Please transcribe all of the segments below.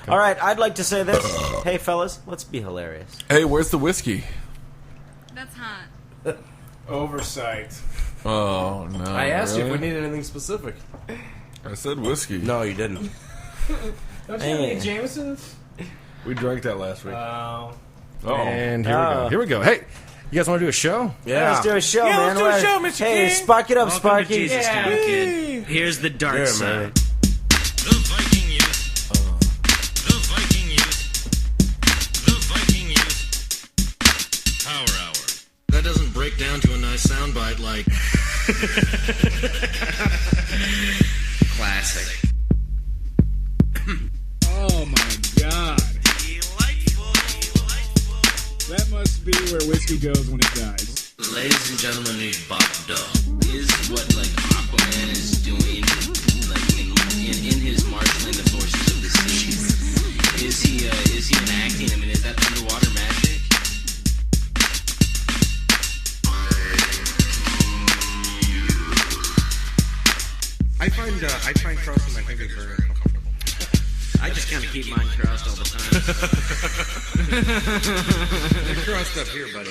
All right, I'd like to say this. Hey, fellas, let's be hilarious. Hey, where's the whiskey? That's hot. Oversight. Oh, no. I asked you if we really? needed anything specific. I said whiskey. No, you didn't. Don't you have any Jamesons? We drank that last week. Oh. And here we go. Here we go. Hey, you guys want to do a show? Yeah, let's do a show, man. let's do a show, Mr. Hey, King. spark it up, Welcome Sparky. to Jesus Town, kid. Here's the dark Yeah, side. man. The Viking Youth. The Viking Youth. The Viking Youth Power Hour. That doesn't break down to a nice soundbite like... Classic. Oh my God. That must be where whiskey goes when it dies. Ladies and gentlemen, he's Bob Dog. Is what like Aquaman is doing, like in his marshaling the forces of the seas. Is he enacting? I mean, is that underwater magic? I find crossing my fingers very uncomfortable. I just kind of keep mine crossed all the time. They're crossed up here, buddy.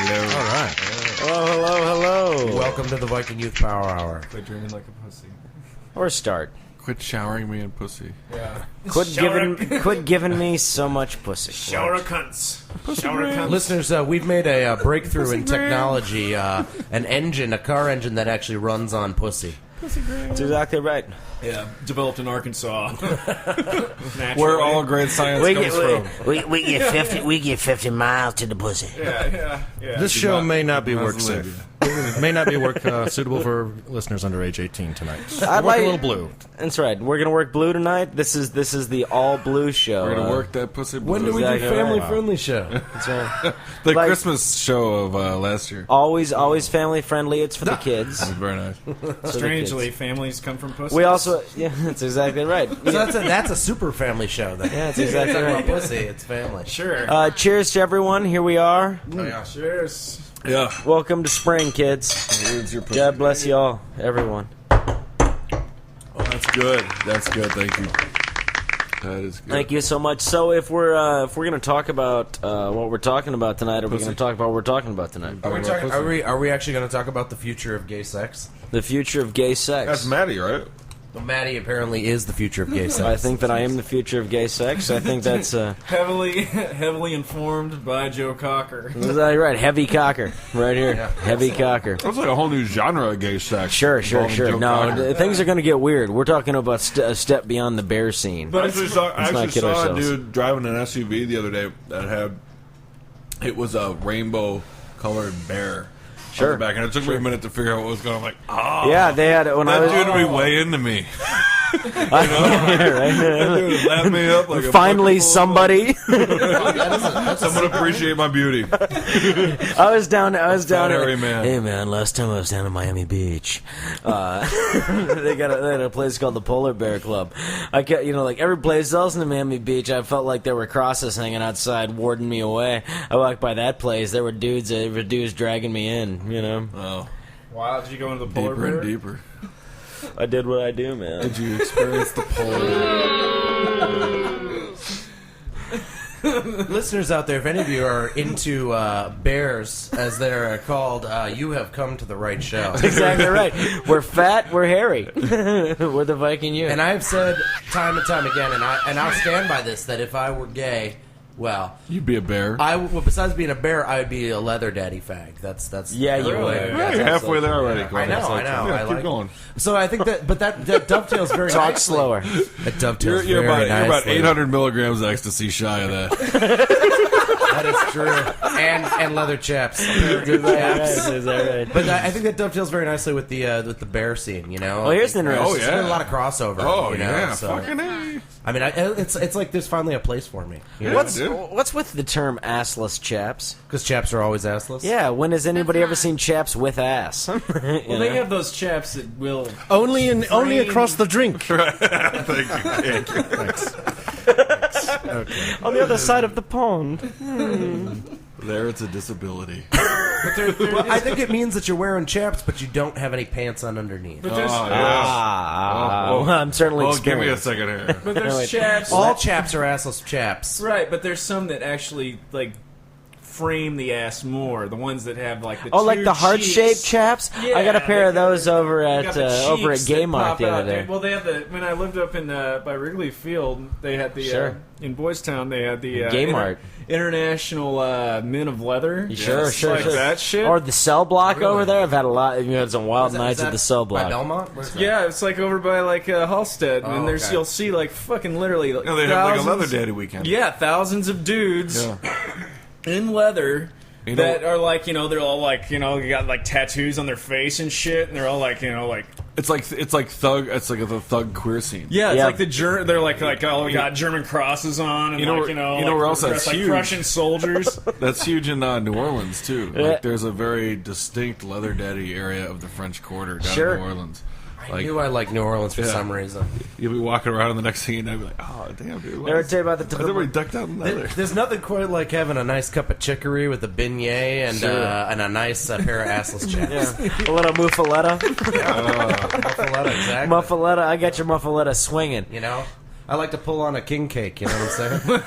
Hello. All right. Hello. Welcome to the Viking Youth Power Hour. Quit dreaming like a pussy. Or start. Quit showering me in pussy. Yeah. Quit giving me so much pussy. Shower of cunts. Shower of cunts. Listeners, we've made a breakthrough in technology, a car engine that actually runs on pussy. That's exactly right. Yeah, developed in Arkansas. Where all great science comes from. We get 50 miles to the pussy. Yeah. This show may not be work How's safe. It may not be work suitable for listeners under age 18 tonight. I'd Work like- a little blue. That's right. We're gonna work blue tonight. This is the all blue show. We're going to work that pussy blue. When do we do Exactly. family-friendly show? That's right. The like- Christmas show of last year. Always family friendly. It's for the kids. Very nice. Strangely, families come from pussies. We also, yeah, that's exactly right. So that's a super family show then. Yeah, that's exactly It's not right. about pussy, it's family. Sure. Cheers to everyone. Here we are. Cheers. Yeah. Welcome to spring, kids. Here's your pussy. God bless y'all, everyone. Oh, that's good. That's good. Thank you. That is good. Thank you so much. So, if we're gonna talk about what we're talking about tonight, are we gonna talk about what we're talking about tonight? Are we actually going to talk about the future of gay sex? The future of gay sex. That's Maddie, right? Well, Maddie apparently is the future of gay sex. I think that I am the future of gay sex. I think that's Heavily informed by Joe Cocker. exactly right. Heavy cocker, right here. Heavy cocker. That's like a whole new genre of gay sex. Sure. involving Joe No, Cocker. things are going to get weird. We're talking about a step beyond the bear scene. I actually saw not kid a ourselves. dude driving an SUV the other day that it was a rainbow colored bear. Sure. On the back, and it took me a minute to figure out what was going on. I'm like, oh, Yeah, they had when I that was. dude would be way into me. Right? That dude lapped me up like a Finally, fucking somebody. someone appreciate my beauty. I was down. Hairy man. Hey man, last time I was down at Miami Beach. They had a place called the Polar Bear Club. I kept, like every place else in the Miami Beach, I felt like there were crosses hanging outside, warding me away. I walked by that place, there were dudes dragging me in. Oh, Wow, did you go into the polar deeper bear? and deeper. I did what I do, man. Did you experience the polar? Listeners out there, if any of you are into bears, as they're called, you have come to the right show. Exactly right. We're fat, we're hairy. We're the Viking Youth. And I've said time and time again, and I'll stand by this, that if I were gay, well, You'd be a bear. besides being a bear, I would be a leather daddy fag. That's Yeah, you really- would. Yeah, you're halfway there already. I know. Yeah, I keep like going. So I think that dovetails very Talk nicely. slower. It dovetails You're very about nicely. 800 milligrams ecstasy shy of that. That is true. And leather chaps. Is that right? But I think that dovetails very nicely with the bear scene. Well, here's the interesting. Oh, There's yeah. been a lot of crossover. Oh, you know, yeah. so- Fucking A. I mean, it's like there's finally a place for me. Yeah, What's dude. with the term assless chaps? Because chaps are always assless. Yeah, when has anybody That's ever not- seen chaps with ass? Well, they have those chaps that will. Only across the drink. Thank you. Thanks. on the other side of the pond. There, it's a disability. Well, I think it means that you're wearing chaps, but you don't have any pants on underneath. Oh, yes. I'm certainly Well, give me a experienced. second here. But there's chaps. All chaps are assless chaps. Right, but there's some that actually, like, frame the ass more. The ones that have, like, the Oh, like two the heart-shaped cheeks. chaps? I got a pair of those over They at got the over at cheeks that Gay Mart pop the out, other day. dude. Well, they have the when I lived up in by Wrigley Field, they had the Sure. in Boys Town. They had the Gay Mart. International Men of Leather. Sure, like that shit. Or the Cell Block over there. I've had a lot. Had some wild Is that- nights is at the that Cell By Block. Belmont? Where's that? Yeah, it's like over by like Halstead, and there's okay. you'll see like fucking literally like No, they have like a thousands- leather daddy weekend. Yeah, thousands of dudes in leather. You know- That are like, they're all like, got like tattoos on their face and shit, and they're all like, like. It's like thug. It's like the thug queer scene. Yeah, it's Yeah. like they're like oh, we got German crosses on, and You know like, where- like, you know where else dressed that's like huge? Russian soldiers. That's huge in New Orleans too. Yeah. Like there's a very distinct leather daddy area of the French Quarter down Sure. in New Orleans. I knew I liked New Orleans for some reason. You'll be walking around, and the next thing you know, you'll be like, "Oh, damn, dude! Never tell you about the Why is everybody ducked out in leather?" There's nothing quite like having a nice cup of chicory with a beignet and a nice pair of assless chaps. A little muffaletta. Muffaletta, exactly. Muffaletta. I got your muffaletta swinging. You know? I like to pull on a king cake, you know what I'm saying?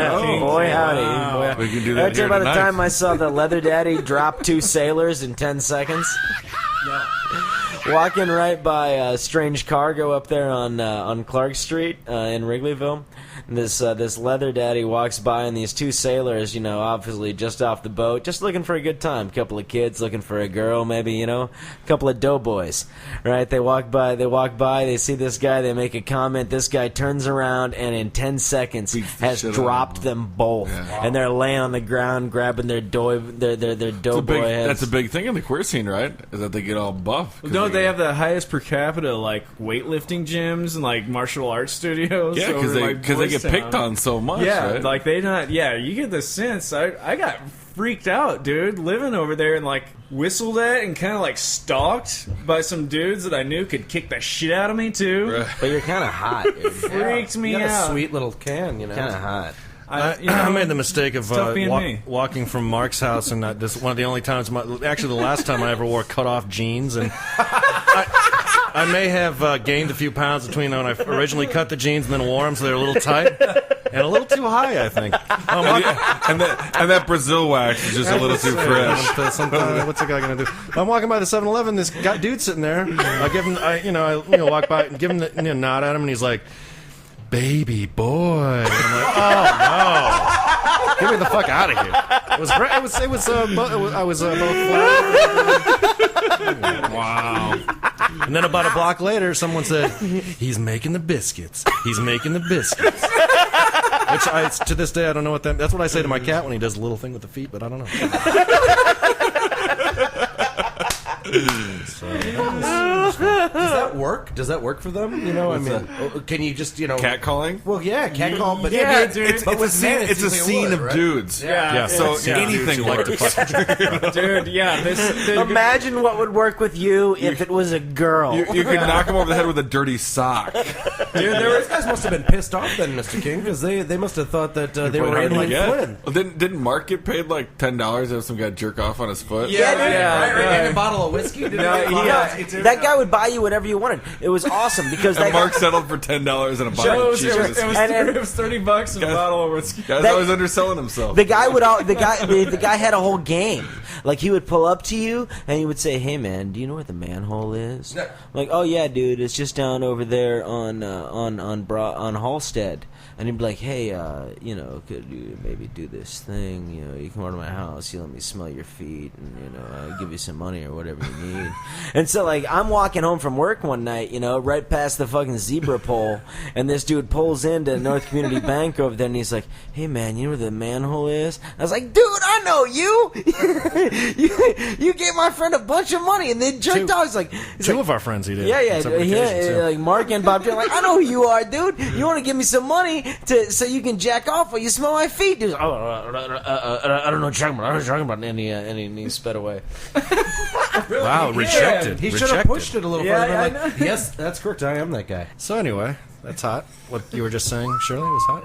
Oh, boy, howdy. Boy, We can do that I tell you here about the tonight. time I saw the leather daddy drop 2 sailors in 10 seconds. Walking right by Strange Cargo up there on Clark Street in Wrigleyville. And this leather daddy walks by, and these 2 sailors, obviously just off the boat, just looking for a good time. Couple of kids looking for a girl, maybe, a couple of doughboys, right? They walk by, they see this guy, they make a comment. This guy turns around, and in 10 seconds Beats the has shit out of dropped them both, Yeah. and they're laying on the ground grabbing their doughboy heads. That's a big thing in the queer scene, right? Is that they get all buff. 'cause No, they have the highest per capita like weightlifting gyms and like martial arts studios. Yeah, because over, they like, get Boys picked Town. on so much. Yeah, right? like they not. Yeah, you get the sense. I got freaked out, dude, living over there and like whistled at and kind of like stalked by some dudes that I knew could kick the shit out of me too. Right. But you're kind of hot, dude. Freaked me You got out. a sweet little can, you know? Kind of hot. I made the mistake of tough being me. walking from Mark's house, and this one of the only times, actually the last time I ever wore cut-off jeans, and I may have gained a few pounds between when I originally cut the jeans and then wore them, so they're a little tight and a little too high, I think. and that Brazil wax is just a little too fresh. What's the guy gonna do? I'm walking by the 7-Eleven. This guy, dude, sitting there. I give him, I walk by and give him the nod at him, and he's like, "Baby boy." And I'm like, "Oh no, get me the fuck out of here!" It was great. I was both flat. Wow. And then about a block later, someone said, "He's making the biscuits. He's making the biscuits." Which to this day I don't know what that's what I say to my cat when he does the little thing with the feet, but I don't know. Does that work? Does that work for them? Can you just, Cat calling? Well, yeah, cat call, but Yeah, dude. It's a scene of dudes. Yeah, So yeah. anything like to fuck. dude. Yeah, Imagine what would work with you if it was a girl. You could knock him over the head with a dirty sock. dude, those guys must have been pissed off then, Mr. King, because they must have thought that they were in like Flynn. Well, didn't Mark get paid like $10 to have some guy jerk off on his foot? Yeah, dude. Right, and a bottle of whiskey. That guy would buy you whatever you wanted. It was awesome because And that Mark guy, settled for $10 and a It bottle of was, cheese. it was $30 and a bottle of whiskey. Guy's that- always underselling himself. the guy would the guy had a whole game. Like he would pull up to you and he would say, "Hey man, do you know where the manhole is?" Yeah. Like, "Oh yeah, dude, it's just down over there on Halstead." And he'd be like, "Hey, could you maybe do this thing? You come over to my house, you let me smell your feet, and I'll give you some money or whatever you need." And so, like, I'm walking home from work one night, right past the fucking zebra pole, and this dude pulls into North Community Bank over there, and he's like, "Hey, man, you know where the manhole is?" I was like, "Dude, I know you. you gave my friend a bunch of money, and they jerked off." He's like, Two of our friends he did. yeah, on separate occasions, yeah. like Mark and Bob Dylan, like, "I know who you are, dude. You want to give me some money so you can jack off while you smell my feet?" Dude, I don't know what you're talking about. I don't know what you're talking about. And he sped away. Wow, rejected. He should have Rejected. pushed it a little Yeah, further. I Like, yes, that's correct. I am that guy. So anyway, that's hot. What you were just saying, Shirley, was hot.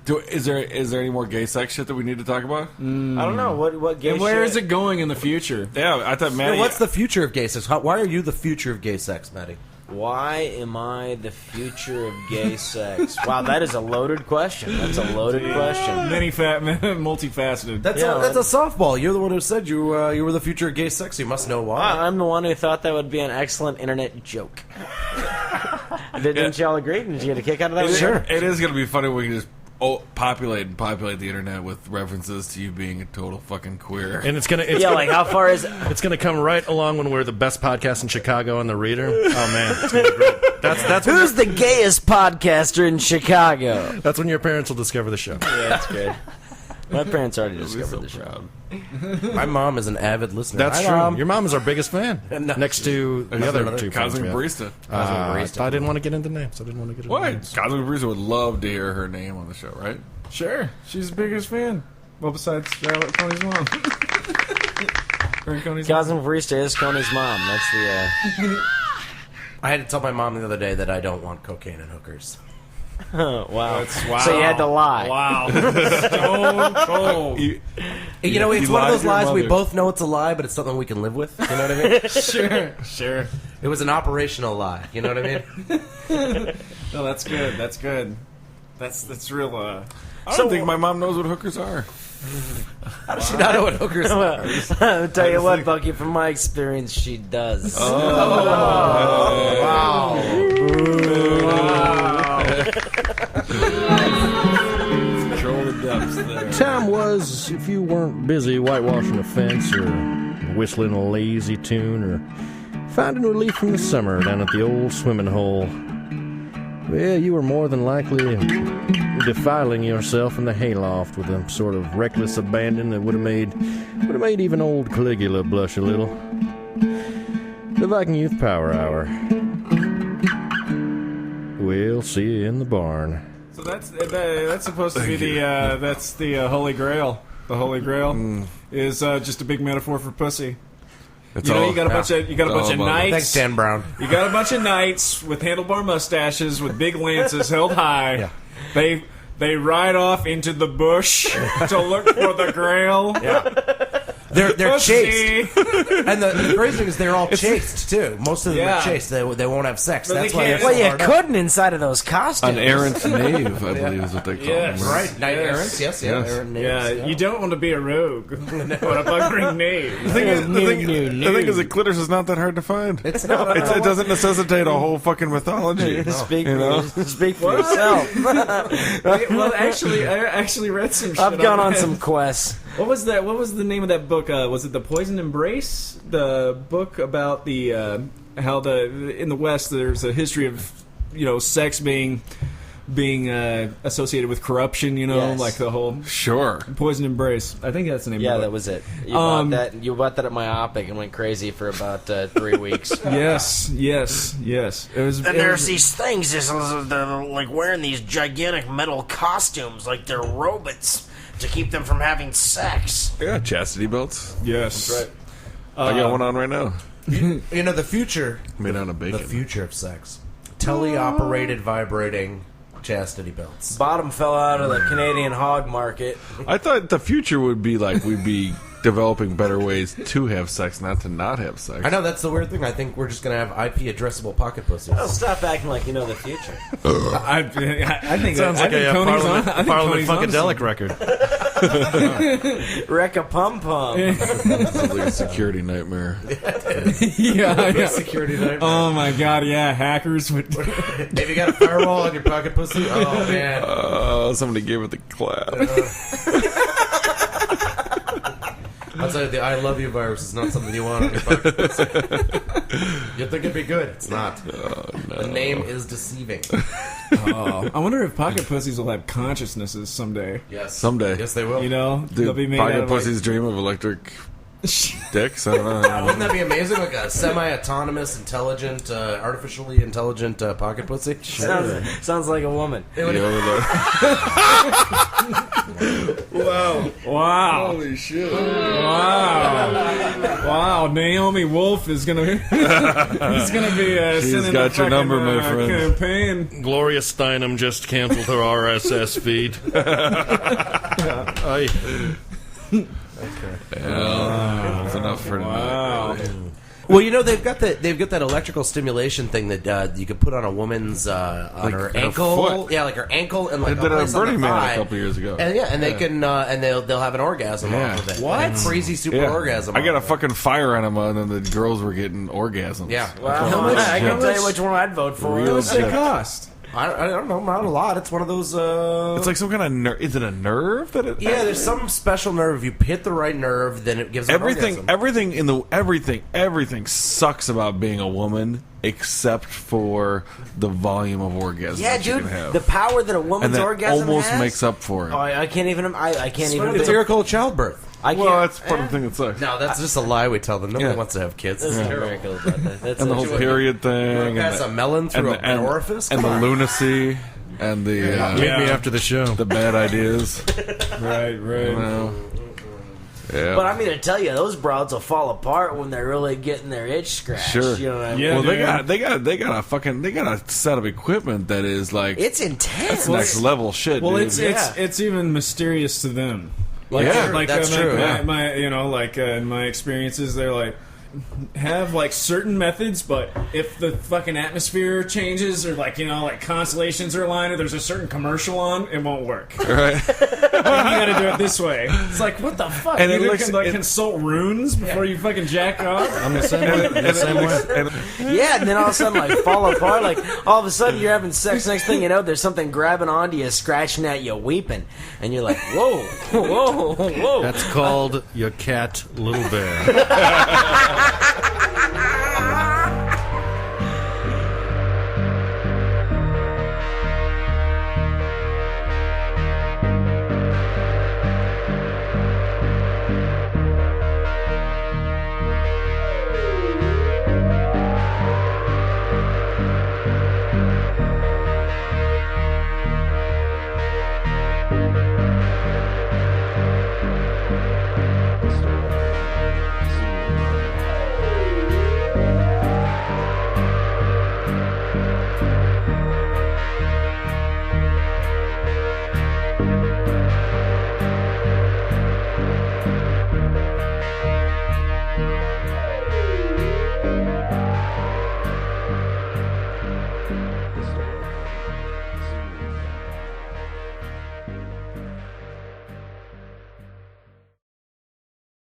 Is there any more gay sex shit that we need to talk about? I don't know what gay. And where shit? is it going in the future? Yeah, I thought Maddie. What's the future of gay sex? Why are you the future of gay sex, Maddie? Why am I the future of gay sex? Wow, that is a loaded question. That's a loaded question. Multifaceted. That's a softball. You're the one who said you were the future of gay sex. You must know why. I'm the one who thought that would be an excellent internet joke. Didn't y'all agree? Did you get a kick out of that? Sure. It is going to be funny when we can just populate the internet with references to you being a total fucking queer. And it's gonna like how far is it? It's gonna come right along when we're the best podcast in Chicago on the Reader. Oh man, it's gonna be great. That's Who's the gayest podcaster in Chicago? That's when your parents will discover the show. Yeah, that's good. My parents already discovered the show. My mom is an avid listener. That's Hi, true. Mom. Your mom is our biggest fan. No, next to the other two fans. Cosmic we have. Barista. I didn't want to get into names. I didn't want to get into What? names. Cosmic Barista would love to hear her name on the show, right? Sure. She's the biggest fan. Well, besides Coney's mom. Coney's Cosmic Barista is Coney's mom. That's the. I had to tell my mom the other day that I don't want cocaine and hookers. Wow. Wow. So you had to lie. Wow. Stone cold. You know, it's you one of lied those to your lies we mother. both know it's a lie, but it's something we can live with. You know what I mean? Sure. It was an operational lie. You know what I mean? No, that's good. That's good. That's real. I don't think my mom knows what hookers are. How does she not know what hookers are? I'll tell you what, Bucky, from my experience, she does. Control the depths there. Time was if you weren't busy whitewashing a fence or whistling a lazy tune or finding relief from the summer down at the old swimming hole. Well, you were more than likely defiling yourself in the hayloft with a sort of reckless abandon that would have made even old Caligula blush a little. The Viking Youth Power Hour. We'll see you in the barn. So that's supposed to be the Holy Grail. The Holy Grail is just a big metaphor for pussy. It's You know, all- you got a bunch of about it. knights. Thanks, Dan Brown. You got a bunch of knights with handlebar mustaches with big lances held high. Yeah. They ride off into the bush to look for the Grail. They're Pussy. chaste, and the crazy thing is they're all chaste too. Most of them Yeah. are chaste. They won't have sex. But That's they why can't- they're Well, so you hard up. couldn't inside of those costumes. An errant knave, I believe is what they call Yes. them. Right, knight Yes. errants. Yes, Yes. errant knaves, Yeah, you don't want to be a rogue or a buggering knave. The thing is, that clitoris is not that hard to find. It's not. It doesn't necessitate a whole fucking mythology. Speak, You know? speak for yourself. Well, actually, I actually read some shit. I've gone on that. some quests. What was that? What was the name of that book? Was it The Poison Embrace? The book about the how in the West there's a history of sex being associated with corruption. Yes. Like the whole Sure. Poison Embrace. I think that's the name. Yeah, of that it. was it. You bought that at Myopic and went crazy for about 3 weeks. Yes. It was. And there's these things, they're like wearing these gigantic metal costumes, like they're robots, to keep them from having sex. Yeah, chastity belts. Yes. That's right. I got one on right now. You know the future. Made out of bacon. The future of sex. Teleoperated vibrating chastity belts. Bottom fell out of the Canadian hog market. I thought the future would be like we'd be developing better ways to have sex, not to not have sex. I know that's the weird thing. I think we're just gonna have IP addressable pocket pussies. Oh, stop acting like you know the future. I think Sounds like a Parliament Parliament Funkadelic record. Wreck a pum pum. Sounds like a security nightmare. Yeah. Security nightmare. Oh my god, yeah, hackers would. Have you got a firewall on your pocket pussy? Oh man. Somebody gave it the clap. I'll tell you, the I love you virus is not something you want on your pocket pussy. You'd think it'd be good. It's not. The name is deceiving. I wonder if pocket pussies will have consciousnesses someday. Yes. Someday. Yes, they will. They'll be made out Pocket of pussies dream of electric dicks? I don't know. Wouldn't that be amazing? Like a semi-autonomous, intelligent, artificially intelligent pocket pussy? Sounds like a woman. Wow. Holy shit. Wow. Wow, Naomi Wolf is gonna be. He's gonna be She's sending got a your fucking, number, my friend. campaign. Gloria Steinem just canceled her RSS feed. That's enough for tonight. Wow. Well, you know they've got that electrical stimulation thing that you could put on a woman's on Like her her ankle, foot. like her ankle, and They like did a a place on the Burning Man thigh. a couple years ago. And they can and they'll have an orgasm Yeah. off of it. What? Like crazy super Yeah. orgasm. I got a off of it. fucking fire enema, and then the girls were getting orgasms. Yeah. Wow. I can tell you which one I'd vote for. Real What's it shit. cost? I don't know, not a lot. It's one of those. It's like some kind of nerve. Is it a nerve that it? Yeah, there's some special nerve. You hit the right nerve, then it gives an Everything, orgasm. everything sucks about being a woman, except for the volume of orgasm. Yeah, that you dude, can have. the power that a and woman's that orgasm almost has. makes up for it. Oh, I can't even. I can't even. It's a miracle of childbirth. I can't. Well, that's part of the thing that sucks. No, that's just a lie we tell them. Nobody Yeah. wants to have kids. That's It's a terrible. miracle about that. That's And the a- whole period thing, That's a melon through an orifice. and Come the on. lunacy, and the Meet me after the show. the bad ideas. Right. You know? Yeah. But I mean to tell you, those broads will fall apart when they're really getting their itch scratched. Sure. You know what I mean? Yeah. well, dude. they got a set of equipment that is like It's intense. that's next level shit. Well, dude. it's even mysterious to them. Yeah, that's true, yeah. My in my experiences, they're like have like certain methods, but if the fucking atmosphere changes or like constellations are aligned or there's a certain commercial on, it won't work. right. You gotta do it this way. It's like what the fuck? And You it either looks- can like it- consult runes before you fucking jack off. I'm the same way. I'm the same way. Yeah, and then all of a sudden, like, fall apart. Like, all of a sudden, you're having sex. Next thing you know, there's something grabbing onto you, scratching at you, weeping. And you're like, whoa, whoa, whoa. That's called your cat, Little Bear.